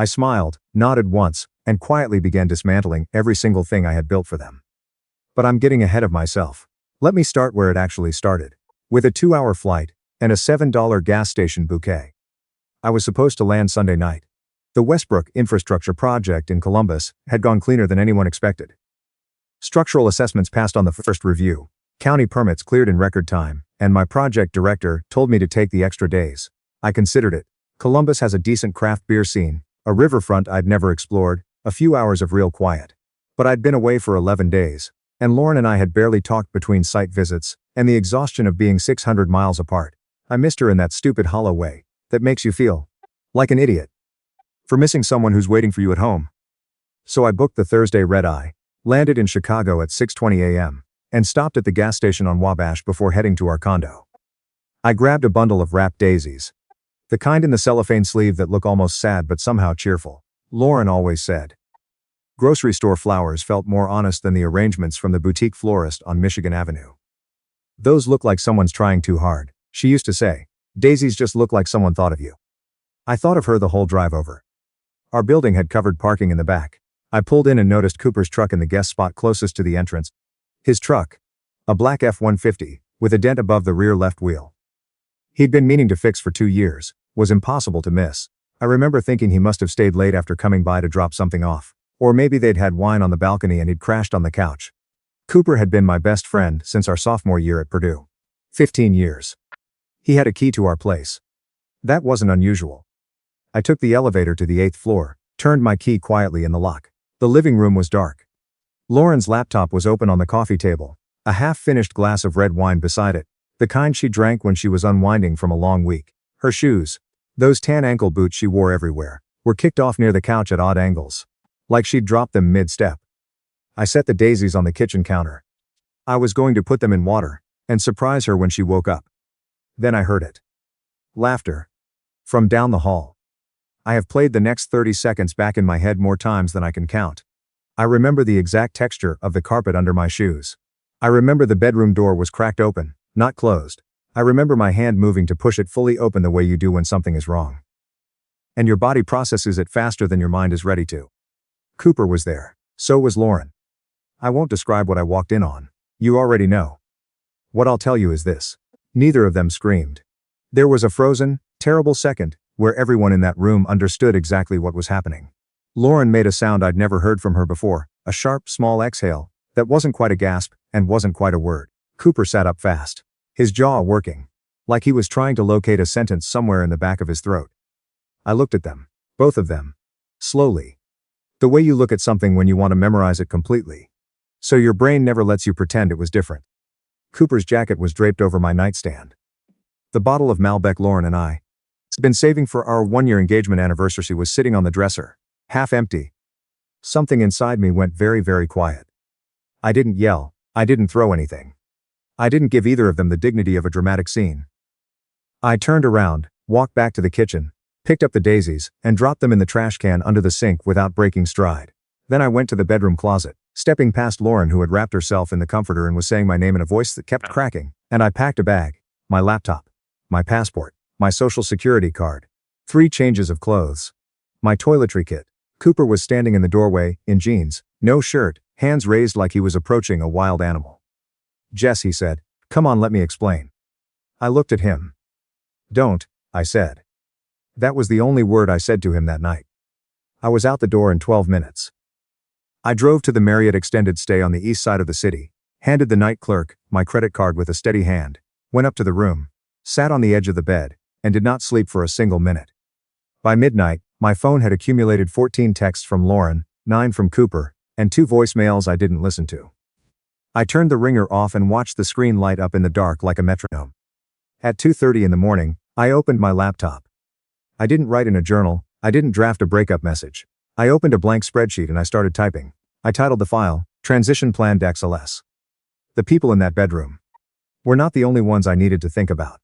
I smiled, nodded once, and quietly began dismantling every single thing I had built for them. But I'm getting ahead of myself. Let me start where it actually started. With a 2-hour flight and a $7 gas station bouquet. I was supposed to land Sunday night. The Westbrook infrastructure project in Columbus had gone cleaner than anyone expected. Structural assessments passed on the first review, county permits cleared in record time, and my project director told me to take the extra days. I considered it. Columbus has a decent craft beer scene, a riverfront I'd never explored, a few hours of real quiet. But I'd been away for 11 days, and Lauren and I had barely talked between site visits, and the exhaustion of being 600 miles apart. I missed her in that stupid hollow way that makes you feel like an idiot for missing someone who's waiting for you at home. So I booked the Thursday red-eye, landed in Chicago at 6:20 a.m., and stopped at the gas station on Wabash before heading to our condo. I grabbed a bundle of wrapped daisies. The kind in the cellophane sleeve that look almost sad but somehow cheerful. Lauren always said. Grocery store flowers felt more honest than the arrangements from the boutique florist on Michigan Avenue. Those look like someone's trying too hard, she used to say. Daisies just look like someone thought of you. I thought of her the whole drive over. Our building had covered parking in the back. I pulled in and noticed Cooper's truck in the guest spot closest to the entrance. His truck. A black F-150, with a dent above the rear left wheel. He'd been meaning to fix for 2 years, was impossible to miss. I remember thinking he must have stayed late after coming by to drop something off. Or maybe they'd had wine on the balcony and he'd crashed on the couch. Cooper had been my best friend since our sophomore year at Purdue. 15 years. He had a key to our place. That wasn't unusual. I took the elevator to the 8th floor, turned my key quietly in the lock. The living room was dark. Lauren's laptop was open on the coffee table, a half-finished glass of red wine beside it, the kind she drank when she was unwinding from a long week. Her shoes, those tan ankle boots she wore everywhere, were kicked off near the couch at odd angles, like she'd dropped them mid-step. I set the daisies on the kitchen counter. I was going to put them in water and surprise her when she woke up. Then I heard it. Laughter. From down the hall. I have played the next 30 seconds back in my head more times than I can count. I remember the exact texture of the carpet under my shoes. I remember the bedroom door was cracked open, not closed. I remember my hand moving to push it fully open the way you do when something is wrong. And your body processes it faster than your mind is ready to. Cooper was there. So was Lauren. I won't describe what I walked in on. You already know. What I'll tell you is this. Neither of them screamed. There was a frozen, terrible second, where everyone in that room understood exactly what was happening. Lauren made a sound I'd never heard from her before, a sharp, small exhale, that wasn't quite a gasp, and wasn't quite a word. Cooper sat up fast. His jaw working. Like he was trying to locate a sentence somewhere in the back of his throat. I looked at them. Both of them. Slowly. The way you look at something when you want to memorize it completely. So your brain never lets you pretend it was different. Cooper's jacket was draped over my nightstand. The bottle of Malbec Lauren and I had been saving for our 1-year engagement anniversary was sitting on the dresser, half empty. Something inside me went very, very quiet. I didn't yell. I didn't throw anything. I didn't give either of them the dignity of a dramatic scene. I turned around, walked back to the kitchen, picked up the daisies, and dropped them in the trash can under the sink without breaking stride. Then I went to the bedroom closet, stepping past Lauren who had wrapped herself in the comforter and was saying my name in a voice that kept cracking, and I packed a bag, my laptop, my passport, my social security card, 3 changes of clothes, my toiletry kit. Cooper was standing in the doorway, in jeans, no shirt, hands raised like he was approaching a wild animal. Jess, he said, come on, let me explain. I looked at him. Don't, I said. That was the only word I said to him that night. I was out the door in 12 minutes. I drove to the Marriott extended stay on the east side of the city, handed the night clerk my credit card with a steady hand, went up to the room, sat on the edge of the bed, and did not sleep for a single minute. By midnight, my phone had accumulated 14 texts from Lauren, 9 from Cooper, and 2 voicemails I didn't listen to. I turned the ringer off and watched the screen light up in the dark like a metronome. At 2:30 in the morning, I opened my laptop. I didn't write in a journal, I didn't draft a breakup message. I opened a blank spreadsheet and I started typing. I titled the file, Transition Plan XLS. The people in that bedroom were not the only ones I needed to think about.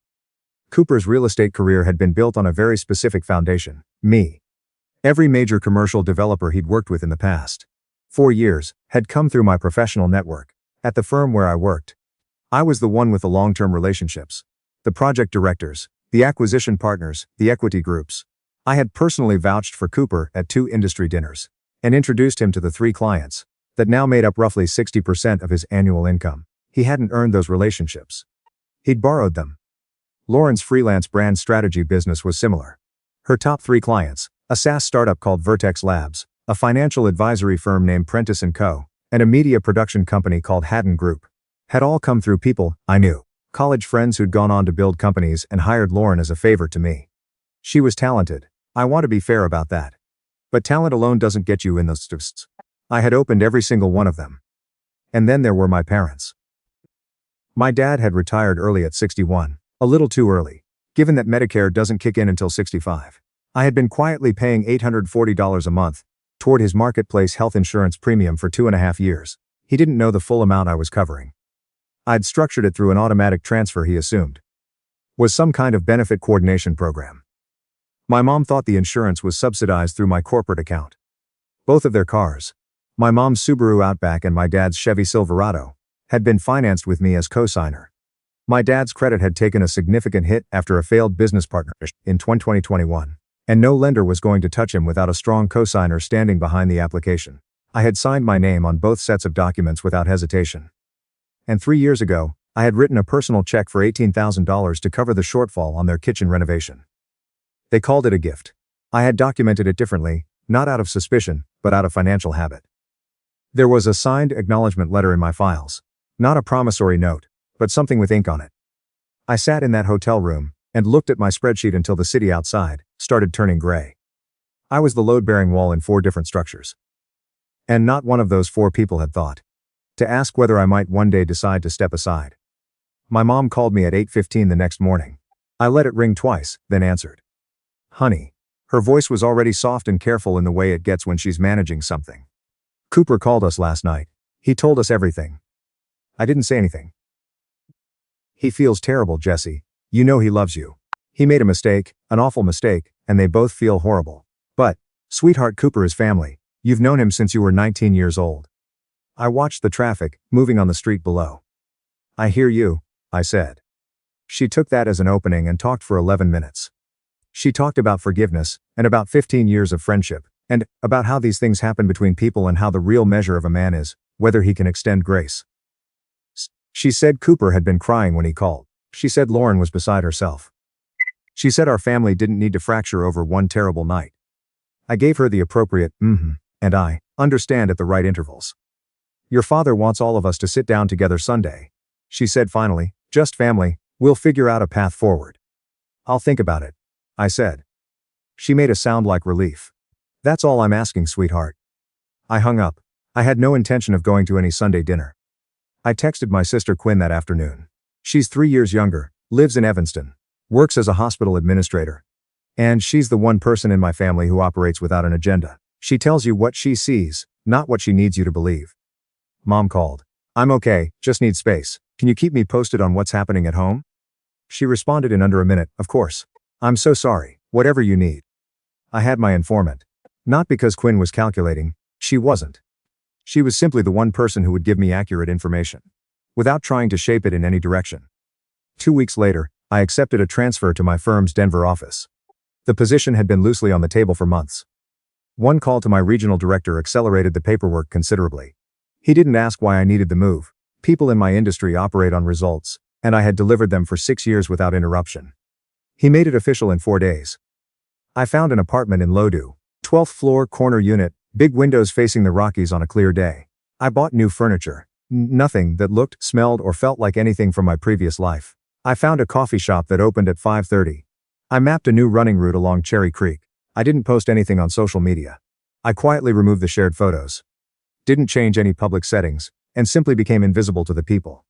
Cooper's real estate career had been built on a very specific foundation, me. Every major commercial developer he'd worked with in the past 4 years had come through my professional network. At the firm where I worked, I was the one with the long-term relationships. The project directors, the acquisition partners, the equity groups. I had personally vouched for Cooper at 2 industry dinners and introduced him to the 3 clients that now made up roughly 60% of his annual income. He hadn't earned those relationships. He'd borrowed them. Lauren's freelance brand strategy business was similar. Her top 3 clients, a SaaS startup called Vertex Labs, a financial advisory firm named Prentice & Co., and a media production company called Haddon Group, had all come through people I knew, college friends who'd gone on to build companies and hired Lauren as a favor to me. She was talented. I want to be fair about that. But talent alone doesn't get you in those lists. I had opened every single one of them. And then there were my parents. My dad had retired early at 61, a little too early, given that Medicare doesn't kick in until 65. I had been quietly paying $840 a month toward his marketplace health insurance premium for 2.5 years. He didn't know the full amount I was covering. I'd structured it through an automatic transfer he assumed was some kind of benefit coordination program. My mom thought the insurance was subsidized through my corporate account. Both of their cars, my mom's Subaru Outback and my dad's Chevy Silverado, had been financed with me as co-signer. My dad's credit had taken a significant hit after a failed business partnership in 2021. And no lender was going to touch him without a strong cosigner standing behind the application. I had signed my name on both sets of documents without hesitation. And 3 years ago, I had written a personal check for $18,000 to cover the shortfall on their kitchen renovation. They called it a gift. I had documented it differently, not out of suspicion, but out of financial habit. There was a signed acknowledgement letter in my files. Not a promissory note, but something with ink on it. I sat in that hotel room and looked at my spreadsheet until the city outside started turning gray. I was the load-bearing wall in 4 different structures. And not one of those 4 people had thought to ask whether I might one day decide to step aside. My mom called me at 8:15 the next morning. I let it ring twice, then answered. Honey. Her voice was already soft and careful in the way it gets when she's managing something. Cooper called us last night. He told us everything. I didn't say anything. He feels terrible, Jesse. You know he loves you. He made a mistake, an awful mistake, and they both feel horrible. But, sweetheart, Cooper is family. You've known him since you were 19 years old. I watched the traffic moving on the street below. I hear you, I said. She took that as an opening and talked for 11 minutes. She talked about forgiveness, and about 15 years of friendship, and about how these things happen between people and how the real measure of a man is whether he can extend grace. She said Cooper had been crying when he called. She said Lauren was beside herself. She said our family didn't need to fracture over one terrible night. I gave her the appropriate and I understand at the right intervals. Your father wants all of us to sit down together Sunday. She said finally, just family, we'll figure out a path forward. I'll think about it, I said. She made a sound like relief. That's all I'm asking, sweetheart. I hung up. I had no intention of going to any Sunday dinner. I texted my sister Quinn that afternoon. She's 3 years younger, lives in Evanston, works as a hospital administrator. And she's the one person in my family who operates without an agenda. She tells you what she sees, not what she needs you to believe. Mom called. I'm okay, just need space. Can you keep me posted on what's happening at home? She responded in under a minute, of course. I'm so sorry, whatever you need. I had my informant. Not because Quinn was calculating, she wasn't. She was simply the one person who would give me accurate information, without trying to shape it in any direction. 2 weeks later, I accepted a transfer to my firm's Denver office. The position had been loosely on the table for months. One call to my regional director accelerated the paperwork considerably. He didn't ask why I needed the move. People in my industry operate on results, and I had delivered them for 6 years without interruption. He made it official in 4 days. I found an apartment in Lodoo, 12th floor, corner unit, big windows facing the Rockies on a clear day. I bought new furniture. Nothing that looked, smelled, or felt like anything from my previous life. I found a coffee shop that opened at 5:30. I mapped a new running route along Cherry Creek. I didn't post anything on social media. I quietly removed the shared photos. Didn't change any public settings, and simply became invisible to the people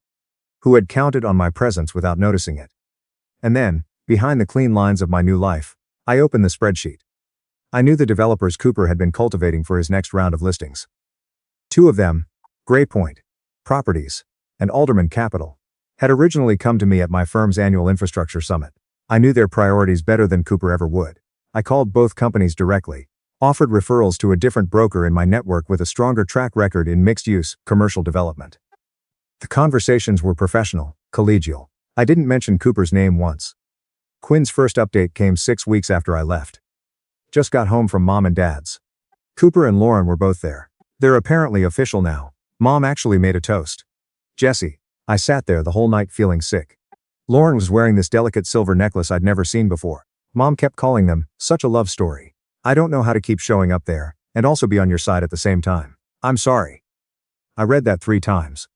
who had counted on my presence without noticing it. And then, behind the clean lines of my new life, I opened the spreadsheet. I knew the developers Cooper had been cultivating for his next round of listings. 2 of them, Gray Point Properties and Alderman Capital, had originally come to me at my firm's annual infrastructure summit. I knew their priorities better than Cooper ever would. I called both companies directly, offered referrals to a different broker in my network with a stronger track record in mixed-use, commercial development. The conversations were professional, collegial. I didn't mention Cooper's name once. Quinn's first update came 6 weeks after I left. Just got home from mom and dad's. Cooper and Lauren were both there. They're apparently official now. Mom actually made a toast. Jesse. I sat there the whole night feeling sick. Lauren was wearing this delicate silver necklace I'd never seen before. Mom kept calling them, such a love story. I don't know how to keep showing up there, and also be on your side at the same time. I'm sorry. I read that 3 times.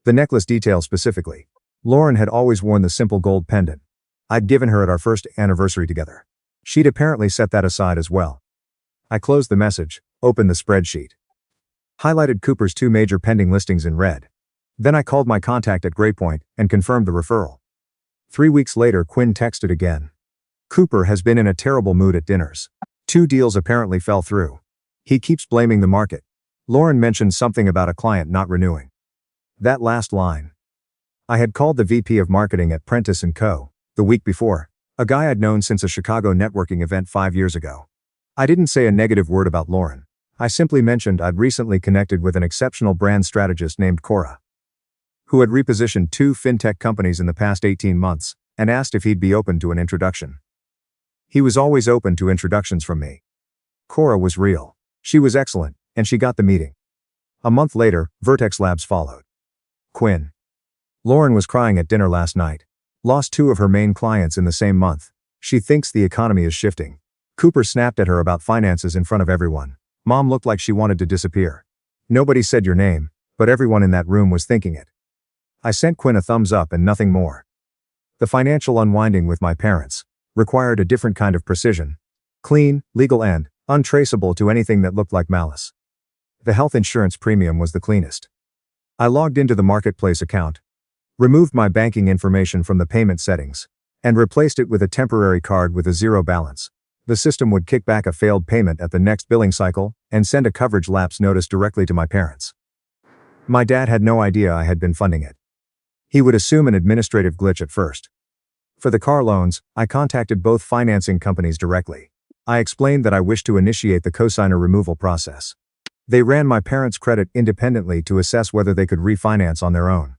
The necklace detail specifically. Lauren had always worn the simple gold pendant I'd given her at our first anniversary together. She'd apparently set that aside as well. I closed the message, opened the spreadsheet. Highlighted Cooper's 2 major pending listings in red. Then I called my contact at Graypoint and confirmed the referral. 3 weeks later, Quinn texted again. Cooper has been in a terrible mood at dinners. 2 deals apparently fell through. He keeps blaming the market. Lauren mentioned something about a client not renewing. That last line. I had called the VP of marketing at Prentice & Co. the week before, a guy I'd known since a Chicago networking event 5 years ago. I didn't say a negative word about Lauren. I simply mentioned I'd recently connected with an exceptional brand strategist named Cora, who had repositioned 2 fintech companies in the past 18 months, and asked if he'd be open to an introduction. He was always open to introductions from me. Cora was real. She was excellent, and she got the meeting. A month later, Vertex Labs followed. Quinn. Lauren was crying at dinner last night. Lost 2 of her main clients in the same month. She thinks the economy is shifting. Cooper snapped at her about finances in front of everyone. Mom looked like she wanted to disappear. Nobody said your name, but everyone in that room was thinking it. I sent Quinn a thumbs up and nothing more. The financial unwinding with my parents required a different kind of precision. Clean, legal and untraceable to anything that looked like malice. The health insurance premium was the cleanest. I logged into the marketplace account, removed my banking information from the payment settings, and replaced it with a temporary card with a 0 balance. The system would kick back a failed payment at the next billing cycle and send a coverage lapse notice directly to my parents. My dad had no idea I had been funding it. He would assume an administrative glitch at first. For the car loans, I contacted both financing companies directly. I explained that I wished to initiate the cosigner removal process. They ran my parents' credit independently to assess whether they could refinance on their own.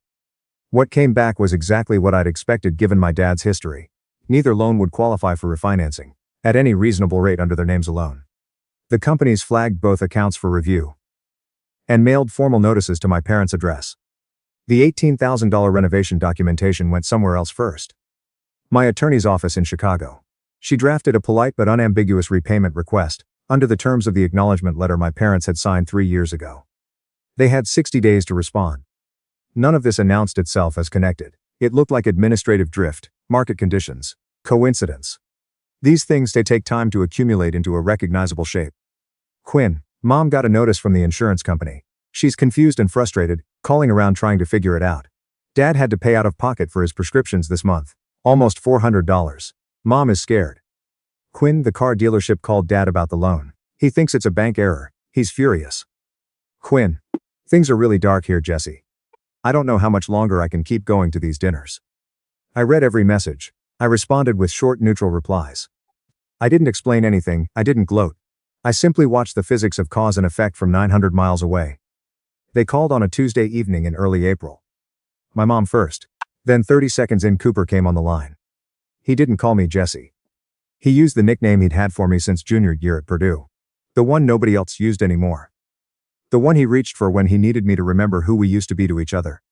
What came back was exactly what I'd expected given my dad's history. Neither loan would qualify for refinancing, at any reasonable rate under their names alone. The companies flagged both accounts for review and mailed formal notices to my parents' address. The $18,000 renovation documentation went somewhere else first. My attorney's office in Chicago. She drafted a polite but unambiguous repayment request, under the terms of the acknowledgement letter my parents had signed 3 years ago. They had 60 days to respond. None of this announced itself as connected. It looked like administrative drift, market conditions, coincidence. These things take time to accumulate into a recognizable shape. Quinn. Mom got a notice from the insurance company. She's confused and frustrated, calling around trying to figure it out. Dad had to pay out of pocket for his prescriptions this month. Almost $400. Mom is scared. Quinn. The car dealership called Dad about the loan. He thinks it's a bank error. He's furious. Quinn. Things are really dark here, Jesse. I don't know how much longer I can keep going to these dinners. I read every message. I responded with short, neutral replies. I didn't explain anything, I didn't gloat. I simply watched the physics of cause and effect from 900 miles away. They called on a Tuesday evening in early April. My mom first. Then 30 seconds in, Cooper came on the line. He didn't call me Jesse. He used the nickname he'd had for me since junior year at Purdue. The one nobody else used anymore. The one he reached for when he needed me to remember who we used to be to each other.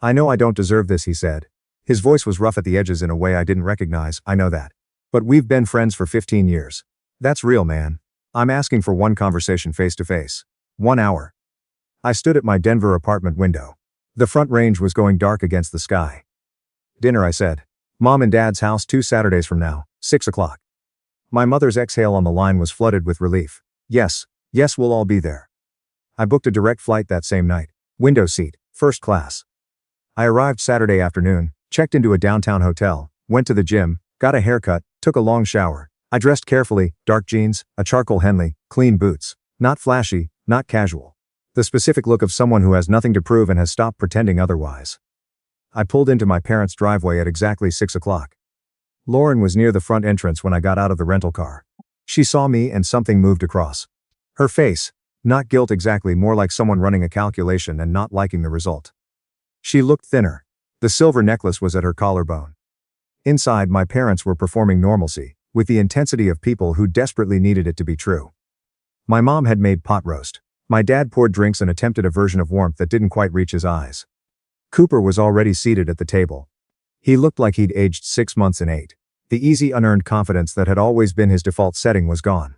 I know I don't deserve this, he said. His voice was rough at the edges in a way I didn't recognize, I know that. But we've been friends for 15 years. That's real, man. I'm asking for one conversation face to face. 1 hour. I stood at my Denver apartment window. The front range was going dark against the sky. Dinner, I said. Mom and Dad's house 2 Saturdays from now, 6 o'clock. My mother's exhale on the line was flooded with relief. Yes, we'll all be there. I booked a direct flight that same night. Window seat, first class. I arrived Saturday afternoon, checked into a downtown hotel, went to the gym, got a haircut, took a long shower. I dressed carefully, dark jeans, a charcoal Henley, clean boots. Not flashy, not casual. The specific look of someone who has nothing to prove and has stopped pretending otherwise. I pulled into my parents' driveway at exactly 6 o'clock. Lauren was near the front entrance when I got out of the rental car. She saw me and something moved across her face. Not guilt exactly, more like someone running a calculation and not liking the result. She looked thinner. The silver necklace was at her collarbone. Inside, my parents were performing normalcy, with the intensity of people who desperately needed it to be true. My mom had made pot roast. My dad poured drinks and attempted a version of warmth that didn't quite reach his eyes. Cooper was already seated at the table. He looked like he'd aged 6 months in 8. The easy, unearned confidence that had always been his default setting was gone.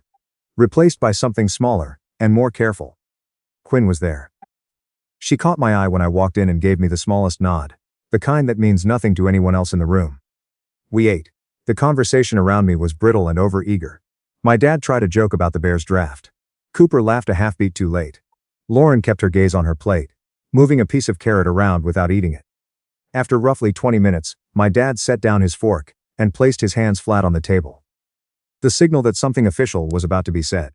Replaced by something smaller and more careful. Quinn was there. She caught my eye when I walked in and gave me the smallest nod, the kind that means nothing to anyone else in the room. We ate. The conversation around me was brittle and over-eager. My dad tried a joke about the Bears draft. Cooper laughed a half-beat too late. Lauren kept her gaze on her plate, moving a piece of carrot around without eating it. After roughly 20 minutes, my dad set down his fork and placed his hands flat on the table. The signal that something official was about to be said.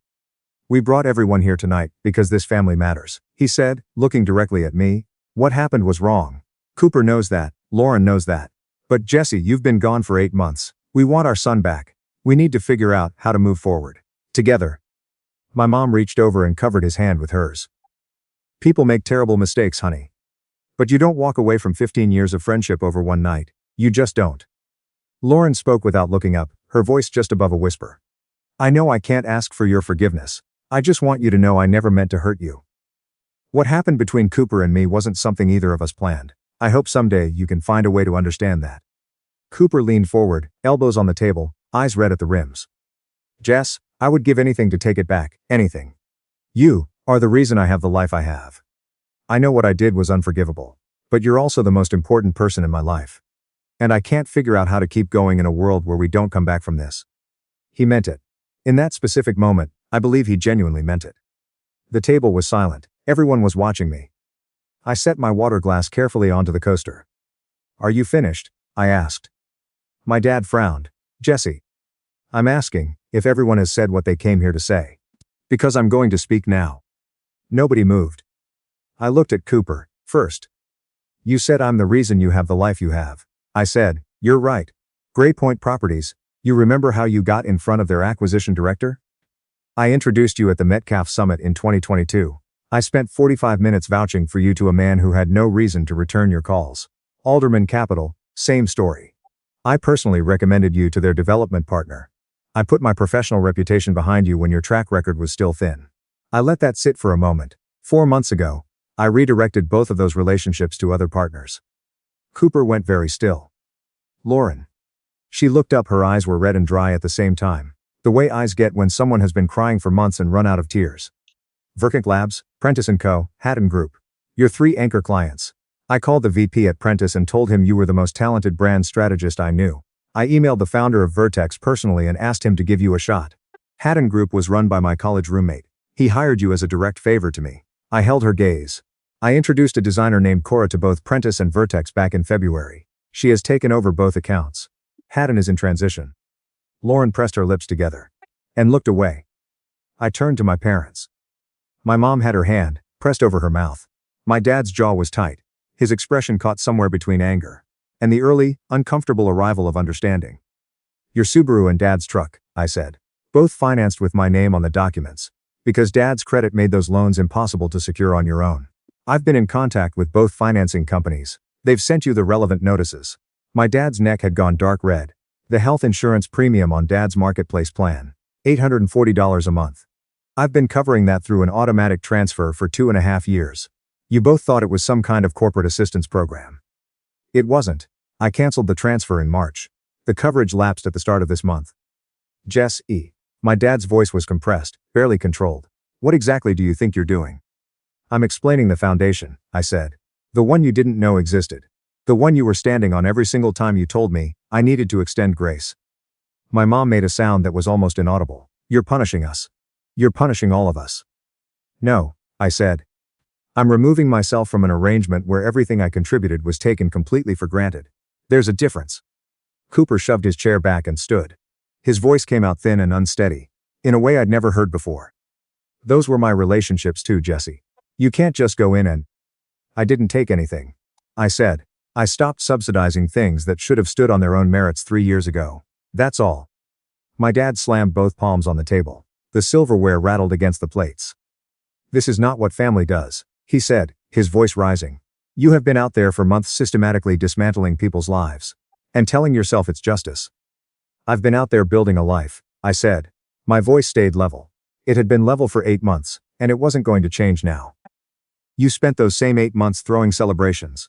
"We brought everyone here tonight because this family matters," he said, looking directly at me. "What happened was wrong. Cooper knows that, Lauren knows that. But Jesse, you've been gone for 8 months. We want our son back. We need to figure out how to move forward. Together." My mom reached over and covered his hand with hers. "People make terrible mistakes, honey. But you don't walk away from 15 years of friendship over one night. You just don't." Lauren spoke without looking up, her voice just above a whisper. "I know I can't ask for your forgiveness. I just want you to know I never meant to hurt you. What happened between Cooper and me wasn't something either of us planned. I hope someday you can find a way to understand that." Cooper leaned forward, elbows on the table, eyes red at the rims. "Jess, I would give anything to take it back, anything. You are the reason I have the life I have. I know what I did was unforgivable, but you're also the most important person in my life. And I can't figure out how to keep going in a world where we don't come back from this." He meant it. In that specific moment, I believe he genuinely meant it. The table was silent. Everyone was watching me. I set my water glass carefully onto the coaster. "Are you finished?" I asked. My dad frowned. "Jesse, I'm asking if everyone has said what they came here to say. Because I'm going to speak now." Nobody moved. I looked at Cooper first. "You said I'm the reason you have the life you have." I said, "You're right. Gray Point Properties, you remember how you got in front of their acquisition director? I introduced you at the Metcalf Summit in 2022. I spent 45 minutes vouching for you to a man who had no reason to return your calls. Alderman Capital, same story. I personally recommended you to their development partner. I put my professional reputation behind you when your track record was still thin. I let that sit for a moment. 4 months ago, I redirected both of those relationships to other partners." Cooper went very still. "Lauren." She looked up, her eyes were red and dry at the same time. The way eyes get when someone has been crying for months and run out of tears. "Verkink Labs, Prentice & Co., Hatton Group. Your 3 anchor clients. I called the VP at Prentice and told him you were the most talented brand strategist I knew. I emailed the founder of Vertex personally and asked him to give you a shot. Hatton Group was run by my college roommate. He hired you as a direct favor to me." I held her gaze. "I introduced a designer named Cora to both Prentice and Vertex back in February. She has taken over both accounts. Hatton is in transition." Lauren pressed her lips together and looked away. I turned to my parents. My mom had her hand pressed over her mouth. My dad's jaw was tight, his expression caught somewhere between anger and the early, uncomfortable arrival of understanding. "Your Subaru and Dad's truck," I said. "Both financed with my name on the documents. Because Dad's credit made those loans impossible to secure on your own. I've been in contact with both financing companies. They've sent you the relevant notices." My dad's neck had gone dark red. "The health insurance premium on Dad's marketplace plan. $840 a month. I've been covering that through an automatic transfer for 2.5 years. You both thought it was some kind of corporate assistance program. It wasn't. I canceled the transfer in March. The coverage lapsed at the start of this month." "Jess E." My dad's voice was compressed, barely controlled. "What exactly do you think you're doing?" "I'm explaining the foundation," I said. "The one you didn't know existed. The one you were standing on every single time you told me I needed to extend grace." My mom made a sound that was almost inaudible. "You're punishing us. You're punishing all of us." "No," I said. "I'm removing myself from an arrangement where everything I contributed was taken completely for granted. There's a difference." Cooper shoved his chair back and stood. His voice came out thin and unsteady, in a way I'd never heard before. "Those were my relationships too, Jesse. You can't just go in and—" "I didn't take anything," I said. "I stopped subsidizing things that should have stood on their own merits 3 years ago. That's all." My dad slammed both palms on the table. The silverware rattled against the plates. "This is not what family does," he said, his voice rising. "You have been out there for months systematically dismantling people's lives. And telling yourself it's justice. I've been out there building a life, I said. My voice stayed level. It had been level for 8 months, and it wasn't going to change now. You spent those same 8 months throwing celebrations.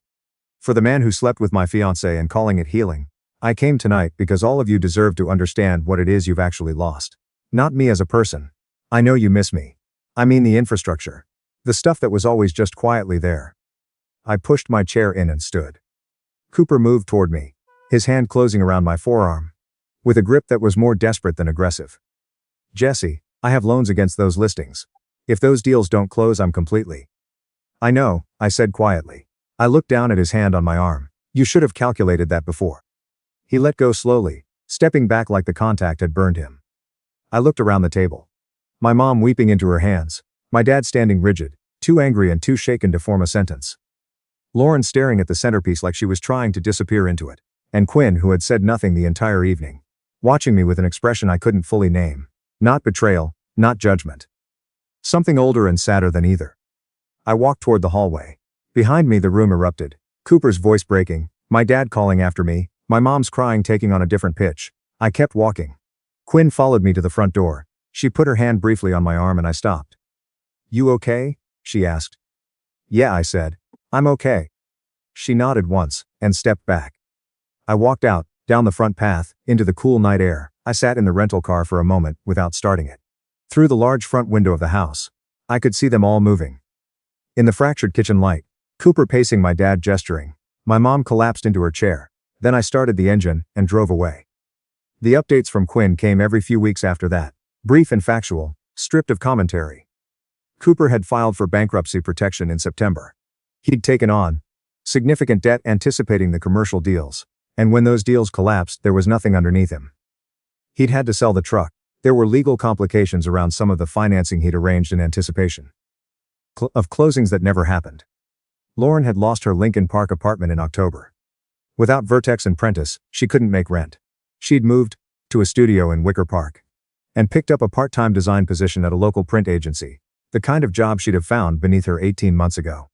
For the man who slept with my fiancée and calling it healing, I came tonight because all of you deserve to understand what it is you've actually lost. Not me as a person. I know you miss me. I mean the infrastructure. The stuff that was always just quietly there. I pushed my chair in and stood. Cooper moved toward me, his hand closing around my forearm, with a grip that was more desperate than aggressive. Jesse, I have loans against those listings. If those deals don't close, I'm completely. I know, I said quietly. I looked down at his hand on my arm. You should have calculated that before. He let go slowly, stepping back like the contact had burned him. I looked around the table. My mom weeping into her hands, my dad standing rigid, too angry and too shaken to form a sentence. Lauren staring at the centerpiece like she was trying to disappear into it, and Quinn, who had said nothing the entire evening, watching me with an expression I couldn't fully name. Not betrayal, not judgment. Something older and sadder than either. I walked toward the hallway. Behind me the room erupted, Cooper's voice breaking, my dad calling after me, my mom's crying taking on a different pitch. I kept walking. Quinn followed me to the front door. She put her hand briefly on my arm and I stopped. You okay? She asked. Yeah, I said. I'm okay. She nodded once, and stepped back. I walked out, down the front path, into the cool night air. I sat in the rental car for a moment, without starting it. Through the large front window of the house, I could see them all moving. In the fractured kitchen light, Cooper pacing, my dad gesturing. My mom collapsed into her chair. Then I started the engine, and drove away. The updates from Quinn came every few weeks after that. Brief and factual, stripped of commentary. Cooper had filed for bankruptcy protection in September. He'd taken on significant debt anticipating the commercial deals, and when those deals collapsed, there was nothing underneath him. He'd had to sell the truck. There were legal complications around some of the financing he'd arranged in anticipation of closings that never happened. Lauren had lost her Lincoln Park apartment in October. Without Vertex and Prentice, she couldn't make rent. She'd moved to a studio in Wicker Park and picked up a part-time design position at a local print agency, the kind of job she'd have found beneath her 18 months ago.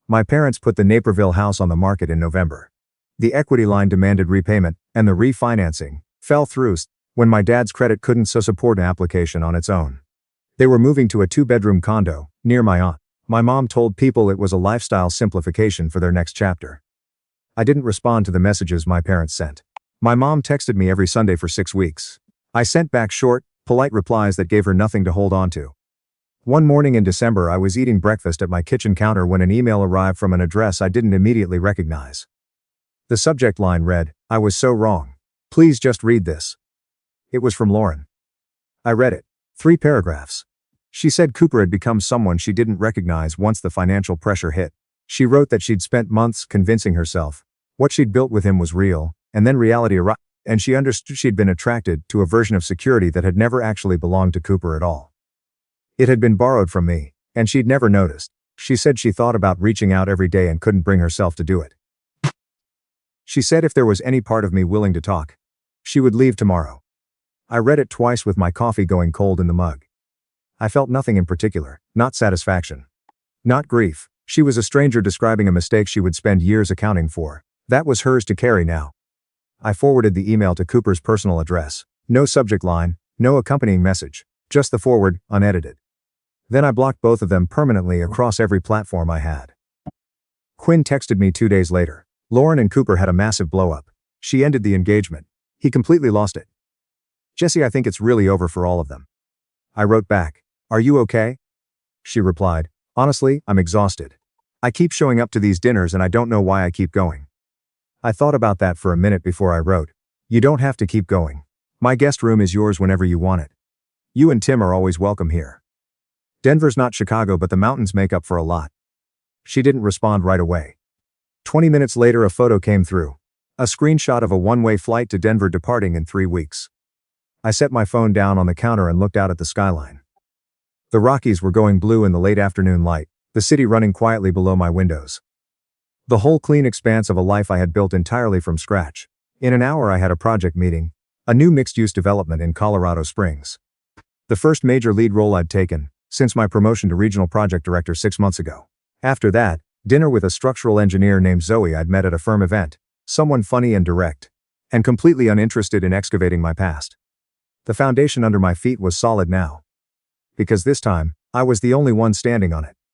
My parents put the Naperville house on the market in November. The equity line demanded repayment, and the refinancing fell through when my dad's credit couldn't support an application on its own. They were moving to a 2-bedroom condo, near my aunt. My mom told people it was a lifestyle simplification for their next chapter. I didn't respond to the messages my parents sent. My mom texted me every Sunday for 6 weeks. I sent back short, polite replies that gave her nothing to hold on to. One morning in December I was eating breakfast at my kitchen counter when an email arrived from an address I didn't immediately recognize. The subject line read, "I was so wrong. Please just read this." It was from Lauren. I read it. 3 paragraphs. She said Cooper had become someone she didn't recognize once the financial pressure hit. She wrote that she'd spent months convincing herself what she'd built with him was real, and then reality arrived, and she understood she'd been attracted to a version of security that had never actually belonged to Cooper at all. It had been borrowed from me, and she'd never noticed. She said she thought about reaching out every day and couldn't bring herself to do it. She said if there was any part of me willing to talk, she would leave tomorrow. I read it twice with my coffee going cold in the mug. I felt nothing in particular, not satisfaction. Not grief. She was a stranger describing a mistake she would spend years accounting for. That was hers to carry now. I forwarded the email to Cooper's personal address. No subject line, no accompanying message, just the forward, unedited. Then I blocked both of them permanently across every platform I had. Quinn texted me 2 days later. Lauren and Cooper had a massive blow-up. She ended the engagement. He completely lost it. Jesse, I think it's really over for all of them. I wrote back, "Are you okay?" She replied, "Honestly, I'm exhausted. I keep showing up to these dinners and I don't know why I keep going." I thought about that for a minute before I wrote, "You don't have to keep going. My guest room is yours whenever you want it. You and Tim are always welcome here. Denver's not Chicago, but the mountains make up for a lot." She didn't respond right away. 20 minutes later a photo came through. A screenshot of a one-way flight to Denver departing in 3 weeks. I set my phone down on the counter and looked out at the skyline. The Rockies were going blue in the late afternoon light, the city running quietly below my windows. The whole clean expanse of a life I had built entirely from scratch. In an hour I had a project meeting, a new mixed-use development in Colorado Springs. The first major lead role I'd taken since my promotion to regional project director 6 months ago. After that, dinner with a structural engineer named Zoe I'd met at a firm event, someone funny and direct. and completely uninterested in excavating my past. The foundation under my feet was solid now. Because this time, I was the only one standing on it.